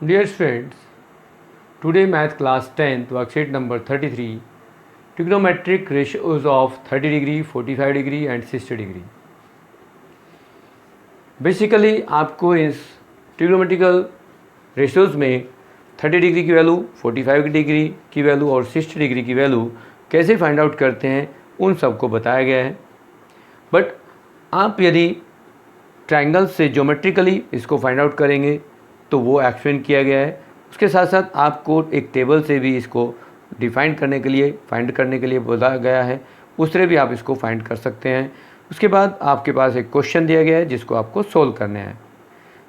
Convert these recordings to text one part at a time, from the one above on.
Dear friends, today math class 10th worksheet number 33 trigonometric ratios of 30 degree, 45 degree and 60 degree. Basically आपको इस trigonometrical ratios में 30 degree की value, 45 degree की value और 60 degree की value कैसे फाइंड आउट करते हैं उन सबको बताया गया है. बट आप यदि ट्रायंगल से ज्योमेट्रिकली इसको फाइंड आउट करेंगे तो वो एक्सप्लेन किया गया है. उसके साथ साथ आपको एक टेबल से भी इसको डिफाइन करने के लिए, फाइंड करने के लिए बोला गया है. उस तरह भी आप इसको फाइंड कर सकते हैं. उसके बाद आपके पास एक क्वेश्चन दिया गया है जिसको आपको सोल्व करना है.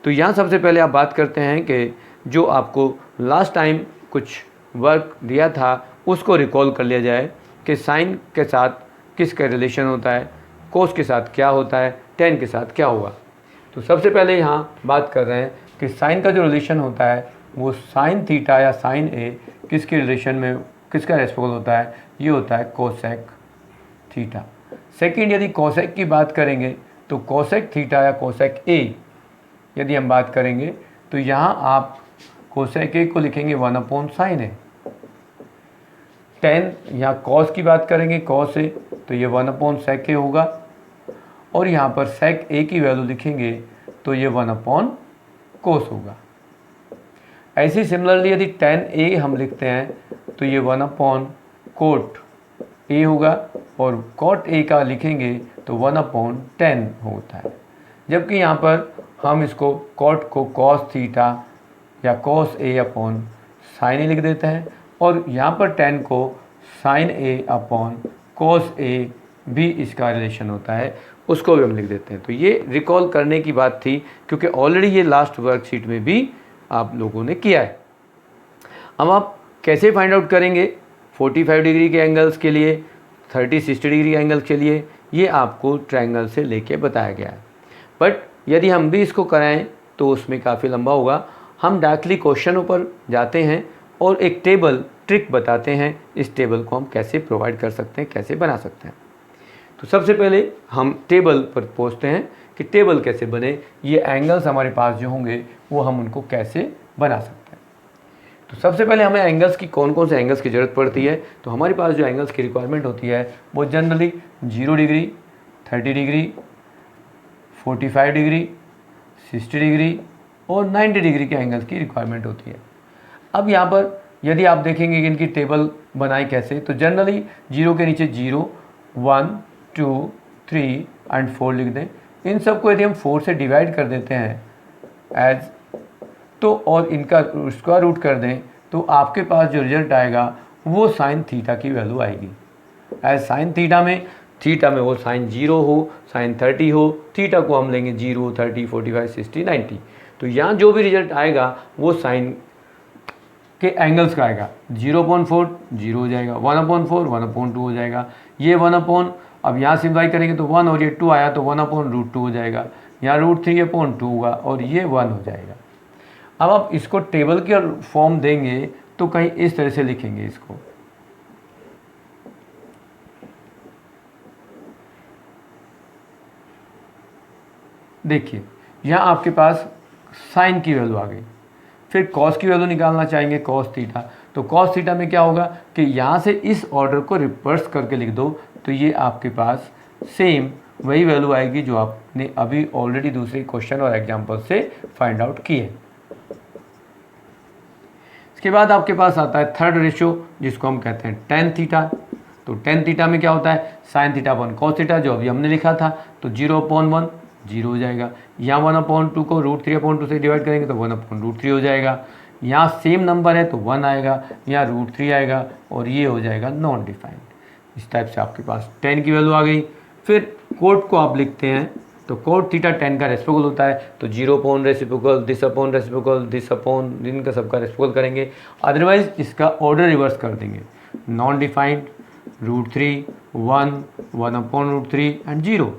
तो यहाँ सबसे पहले आप बात करते हैं कि जो आपको लास्ट टाइम कुछ वर्क दिया था उसको रिकॉल कर लिया जाए कि साइन के साथ किसका रिलेशन होता है, कोस के साथ क्या होता है, टेन के साथ क्या होगा. तो सबसे पहले यहाँ बात कर रहे हैं कि साइन का जो रिलेशन होता है वो साइन थीटा या साइन ए किसके रिलेशन में, किसका रेस्पेक्ट होता है, ये होता है कोसेक थीटा. सेकंड, यदि कोसेक की बात करेंगे तो कोसेक थीटा या कोसेक ए यदि हम बात करेंगे तो यहाँ आप कोसेक ए को लिखेंगे 1/sin ए. टेन या कॉस की बात करेंगे कॉस ए तो ये 1/sec ए होगा और यहाँ पर सेक ए की वैल्यू लिखेंगे तो ये 1/cos होगा. ऐसे सिमिलरली यदि tan ए हम लिखते हैं तो ये 1/cot ए होगा और cot ए का लिखेंगे तो 1/tan होता है. जबकि यहाँ पर हम इसको cot को cos थीटा या cos ए अपॉन sin ए लिख देते हैं और यहाँ पर tan को sin ए अपॉन cos ए भी इसका रिलेशन होता है, उसको भी हम लिख देते हैं. तो ये रिकॉल करने की बात थी क्योंकि ऑलरेडी ये लास्ट वर्कशीट में भी आप लोगों ने किया है. अब आप कैसे फाइंड आउट करेंगे 45 डिग्री के एंगल्स के लिए, 30-60 डिग्री एंगल्स के लिए, ये आपको ट्रायंगल से लेके बताया गया है. बट यदि हम भी इसको कराएं तो उसमें काफ़ी लंबा होगा. हम डायरेक्टली क्वेश्चनों पर जाते हैं और एक टेबल ट्रिक बताते हैं. इस टेबल को हम कैसे प्रोवाइड कर सकते हैं, कैसे बना सकते हैं. तो सबसे पहले हम टेबल पर पहुँचते हैं कि टेबल कैसे बने, ये एंगल्स हमारे पास जो होंगे वो हम उनको कैसे बना सकते हैं. तो सबसे पहले हमें एंगल्स की कौन कौन से एंगल्स की ज़रूरत पड़ती है. तो हमारे पास जो एंगल्स की रिक्वायरमेंट होती है वो generally 0 degree, 30 degree, 45 degree, 60 degree और 90 डिग्री के एंगल्स की रिक्वायरमेंट होती है. अब यहाँ पर यदि आप देखेंगे कि इनकी टेबल बनाई कैसे, तो जनरली 0 के नीचे 0, 1, 2, 3 एंड 4 लिख दें. इन सब को यदि हम 4 से डिवाइड कर देते हैं एज तो और इनका स्क्वायर रूट कर दें तो आपके पास जो रिजल्ट आएगा वो साइन थीटा की वैल्यू आएगी. एज साइन थीटा में वो साइन 0 हो, साइन 30 हो, थीटा को हम लेंगे 0, 30, 45, 60, 90. तो यहाँ जो भी रिजल्ट आएगा वो साइन के एंगल्स का आएगा. 0/4 0 हो जाएगा, 1/4 1/2 हो जाएगा. ये 1 अब यहाँ सिम्प्लाई करेंगे तो 1 और ये 2 आया तो 1/√2 हो जाएगा. यहाँ √3/2 होगा और ये 1 हो जाएगा. अब आप इसको टेबल के फॉर्म देंगे तो कहीं इस तरह से लिखेंगे इसको. देखिए यहाँ आपके पास साइन की वैल्यू आ गई. फिर कॉस की वैल्यू निकालना चाहेंगे कॉस थीटा. तो कॉस थीटा में क्या होगा कि यहाँ से इस ऑर्डर को रिवर्स करके लिख दो तो ये आपके पास सेम वही वैल्यू आएगी जो आपने अभी ऑलरेडी दूसरे क्वेश्चन और एग्जाम्पल से फाइंड आउट की है. इसके बाद आपके पास आता है थर्ड रेशियो जिसको हम कहते हैं टेन थीटा. तो टेन थीटा में क्या होता है sine theta upon cos theta, जो अभी हमने लिखा था. तो 0/1 0 हो जाएगा. यहाँ 1/2 को √3/2 से डिवाइड करेंगे तो 1/√3 हो जाएगा. यहाँ सेम नंबर है तो 1 आएगा, यहाँ √3 आएगा और ये हो जाएगा नॉन डिफाइंड. इस टाइप से आपके पास 10 की वैल्यू आ गई. फिर कोट को आप लिखते हैं तो कोट थीटा 10 का रेसिप्रोकल होता है. तो 0 reciprocal, this upon reciprocal, this upon, इनका सबका रेसिप्रोकल करेंगे. अदरवाइज इसका ऑर्डर रिवर्स कर देंगे. Non defined, √3, 1, 1/√3 and 0.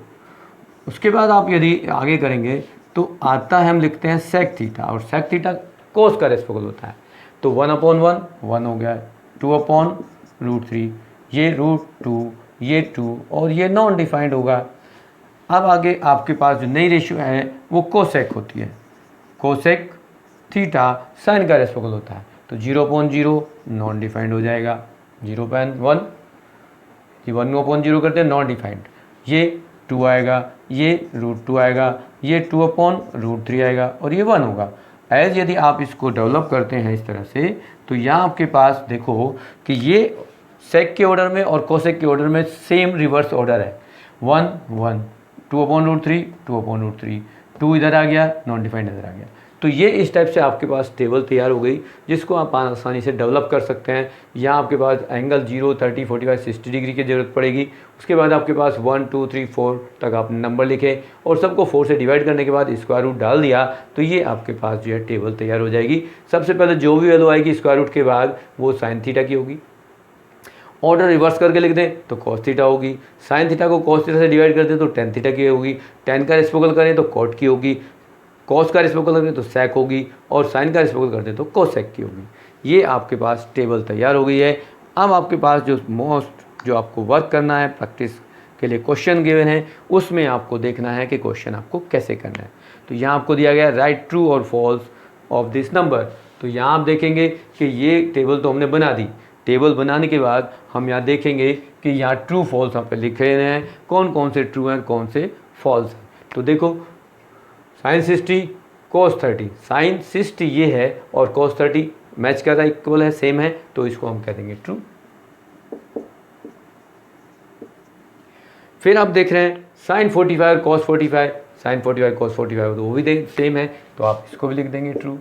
उसके बाद आप यदि आगे करेंगे तो आता है, हम लिखते हैं सेक थीटा और सेक थीटा कोस का रेसिप्रोकल होता है. तो 1/1 1 हो गया, 2/√3, ये √2, ये 2 और ये नॉन डिफाइंड होगा. अब आगे आपके पास जो नई रेशियो है वो कोसेक होती है. कोसेक थीटा साइन का रेसिप्रोकल होता है। तो 0/0 नॉन डिफाइंड हो जाएगा, 0/1, ये 1/0 करते हैं नॉन डिफाइंड, ये 2 आएगा, ये √2 आएगा, ये 2/√3 आएगा और ये 1 होगा। एज यदि आप इसको डेवलप करते हैं इस तरह से, तो यहाँ आपके पास देखो कि ये सेक के ऑर्डर में और कोसेक के ऑर्डर में सेम रिवर्स ऑर्डर है, 1 1, 2/√3 2/√3, 2 इधर आ गया, नॉन डिफाइंड इधर आ गया। तो ये इस टाइप से आपके पास टेबल तैयार हो गई, जिसको आप आसानी से डेवलप कर सकते हैं। यहाँ आपके पास एंगल 0, 30, 45, 60 डिग्री की ज़रूरत पड़ेगी। उसके बाद आपके पास 1 2 3 4 तक आपने नंबर लिखे और सबको 4 से डिवाइड करने के बाद स्क्वायर रूट डाल दिया, तो ये आपके पास जो है टेबल तैयार हो जाएगी। सबसे पहले जो भी वैल्यू आएगी स्क्वायर रूट के बाद वो साइन थीटा की होगी। ऑर्डर रिवर्स करके लिख दें तो कॉस थीटा होगी, साइन थीटा को कॉस थीटा से डिवाइड कर दें तो टेन थीटा की होगी, टेन का रेसिप्रोकल करें तो कॉट की होगी, कॉस का रेसिप्रोकल करें तो सेक होगी और साइन का रेसिप्रोकल करते तो कोसेक की होगी। ये आपके पास टेबल तैयार हो गई है। अब आपके पास जो आपको वर्क करना है, प्रैक्टिस के लिए क्वेश्चन गिवन है, उसमें आपको देखना है कि क्वेश्चन आपको कैसे करना है। तो यहाँ आपको दिया गया राइट ट्रू और फॉल्स ऑफ दिस नंबर। तो यहाँ आप देखेंगे कि ये टेबल तो हमने बना दी। टेबल बनाने के बाद हम यहाँ देखेंगे कि यहाँ ट्रू फॉल्स यहाँ पे लिखे हैं, कौन कौन से ट्रू हैं कौन से फॉल्स हैं। तो देखो साइन 60 cos 30, साइन 60 ये है और cos 30 मैच कर रहा है, इक्वल है, सेम है, तो इसको हम कह देंगे ट्रू। फिर आप देख रहे हैं साइन 45 cos 45, साइन 45 cos 45 तो वो भी सेम है, तो आप इसको भी लिख देंगे ट्रू।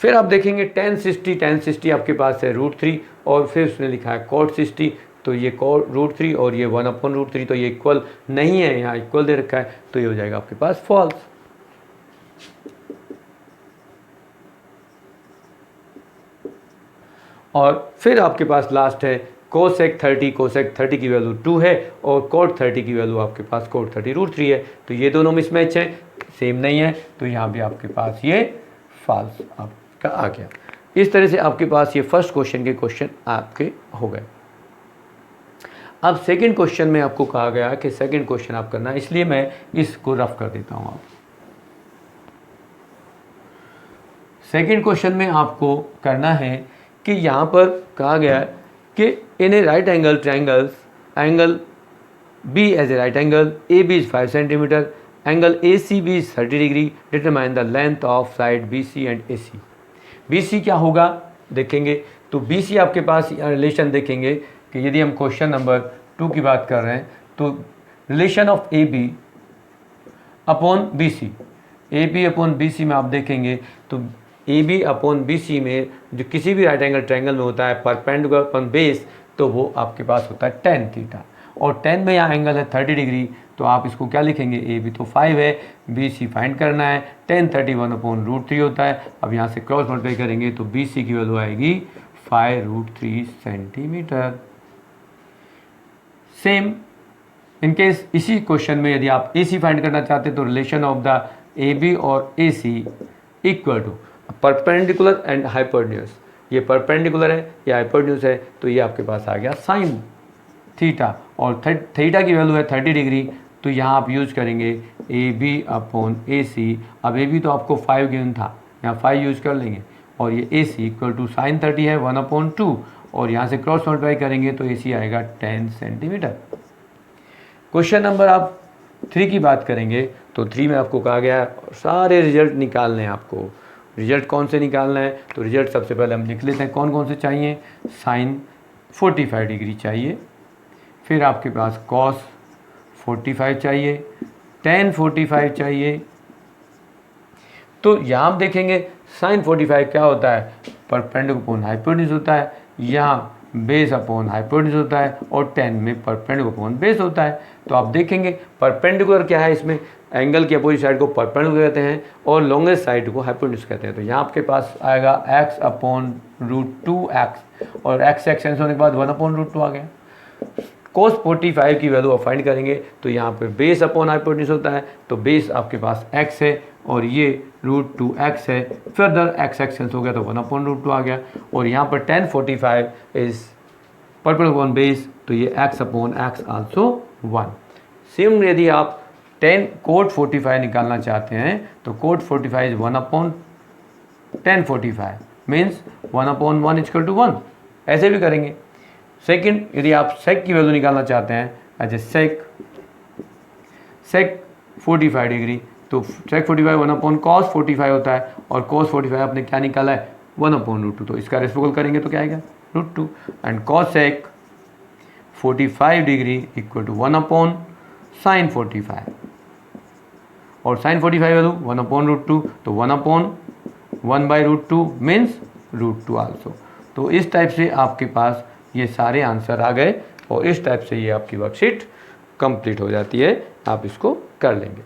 फिर आप देखेंगे tan 60 आपके पास है √3 और फिर उसने लिखा है cot 60, तो ये √3 और ये 1/√3, तो ये इक्वल नहीं है, यहाँ इक्वल दे रखा है, तो ये हो जाएगा आपके पास फॉल्स। और फिर आपके पास लास्ट है कोसेक 30 की वैल्यू 2 है और cot 30 की वैल्यू आपके पास cot 30 √3 है, तो ये दोनों मिसमैच हैं, सेम नहीं है, तो यहाँ भी आपके पास ये फॉल्स आपका आ गया। इस तरह से आपके पास ये फर्स्ट क्वेश्चन के क्वेश्चन आपके हो गए। अब सेकंड क्वेश्चन में आपको कहा गया कि सेकंड क्वेश्चन आप करना है, इसलिए मैं इसको रफ कर देता हूँ। आप सेकंड क्वेश्चन में आपको करना है कि यहाँ पर कहा गया है कि in a right angle triangles angle B as a right angle A B is 5 centimetre, angle A C B is 30 degree, determine the length of side B C and A C. B C क्या होगा देखेंगे, तो B C आपके पास relation देखेंगे कि यदि हम question number 2 की बात कर रहे हैं तो relation of A B upon B C, A B upon B C में आप देखेंगे तो A B upon B C में जो किसी भी राइट एंगल ट्रायंगल में होता है परपेंडिकुलर अपॉन बेस, तो वो आपके पास होता है tan थीटा, और tan में यहाँ एंगल है 30 डिग्री, तो आप इसको क्या लिखेंगे, ए बी तो 5 है, बी सी फाइंड करना है, tan 30 1/√3 होता है। अब यहाँ से क्रॉस मल्टीप्लाई करेंगे तो बी सी की वैल्यू आएगी 5√3 सेंटीमीटर। सेम इनकेस इसी क्वेश्चन में यदि आप ए सी फाइंड करना चाहते हैं तो relation of the A B और A C equal to perpendicular and hypotenuse, ये परपेंडिकुलर है या हाइपोटेन्यूज है, तो ये आपके पास आ गया साइन थीटा, और थीटा की वैल्यू है 30 डिग्री, तो यहाँ आप यूज करेंगे ए बी अपॉन ए सी। अब ए बी तो आपको 5 गिवन था, यहाँ 5 यूज कर लेंगे, और ये ए सी इक्वल टू साइन 30 है 1/2, और यहाँ से क्रॉस मल्टीप्लाई करेंगे तो ए सी आएगा 10 सेंटीमीटर। क्वेश्चन नंबर आप 3 की बात करेंगे तो 3 में आपको कहा गया है सारे रिजल्ट निकालने हैं आपको। रिजल्ट कौन से निकालना है, तो रिजल्ट सबसे पहले हम लिख लेते हैं कौन कौन से चाहिए। साइन 45 डिग्री चाहिए, फिर आपके पास कॉस 45 चाहिए, tan 45 चाहिए। तो यहाँ आप देखेंगे साइन 45 क्या होता है, परपेंडिकुलर अपॉन हाइपोटेन्यूज होता है, यहाँ बेस अपॉन हाइपोटेन्यूज होता है, और tan में परपेंडिकुलर अपॉन बेस होता है। तो आप देखेंगे परपेंडिकुलर क्या है, इसमें एंगल की अपोजिट साइड को परपेंडिकुलर कहते हैं और लॉन्गेस्ट साइड को हाइपोटेन्यूज कहते हैं। तो यहाँ आपके पास आएगा x/√2x, और x एक्सटेंस होने के बाद 1/√2 आ गया। cos 45 की वैल्यू आप फाइंड करेंगे तो यहाँ पे बेस अपॉन हाइपोटेन्यूज होता है, तो बेस आपके पास x है और ये √2x है, फर्दर x एक्सटेंस हो गया तो 1/√2 आ गया, और यहाँ पर tan 45 is perpendicular upon base, तो ये x/x आल्सो 1। सेम यदि आप कोट 45 निकालना चाहते हैं तो cot 45 is 1/1045 means 1/1 equal to 1, ऐसे भी करेंगे। सेकंड, यदि आप सेक की वैल्यू निकालना चाहते हैं एज ए सेक 45 डिग्री, तो सेक 45 1/cos 45 होता है, और cos 45 आपने क्या निकाला है 1/√2, तो इसका रेसिप्रोकल करेंगे तो क्या आएगा √2, and cos sec 45 degree equal to 1/sin 45, और sin 45 वैल्यू 1/√2, तो 1/1/√2 मीन्स √2 आल्सो। तो इस टाइप से आपके पास ये सारे आंसर आ गए, और इस टाइप से ये आपकी वर्कशीट कंप्लीट हो जाती है। आप इसको कर लेंगे,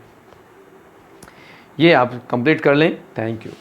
ये आप कंप्लीट कर लें। Thank you.